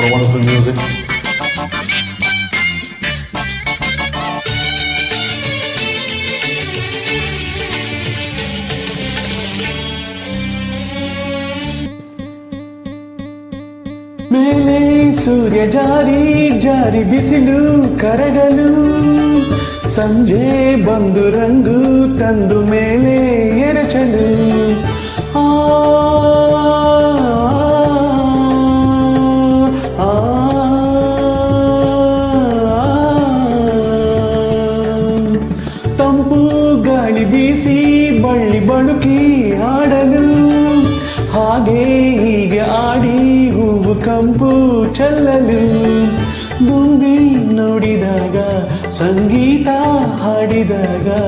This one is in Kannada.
wonderful music. ಮೇಲೆ ಸೂರ್ಯ ಜಾರಿ ಜಾರಿ ಬಿಸಿಲು ಕರಗಲು ಸಂಜೆ ಬಂದು ರಂಗು ತಂದು ಮೇಲೆ ಎರಚಲು ಆ ಆ, ತಂಪು ಗಾಳಿ ಬೀಸಿ ಬಳ್ಳಿ ಬಳುಕಿ ಆಡಲು ಹಾಗೆ ಹೀಗೆ ಆಡಿ ಹೂವು ಕಂಪು ಚೆಲ್ಲಲು ದುಂಬಿ ನೋಡಿದಾಗ ಸಂಗೀತ ಹಾಡಿದಾಗ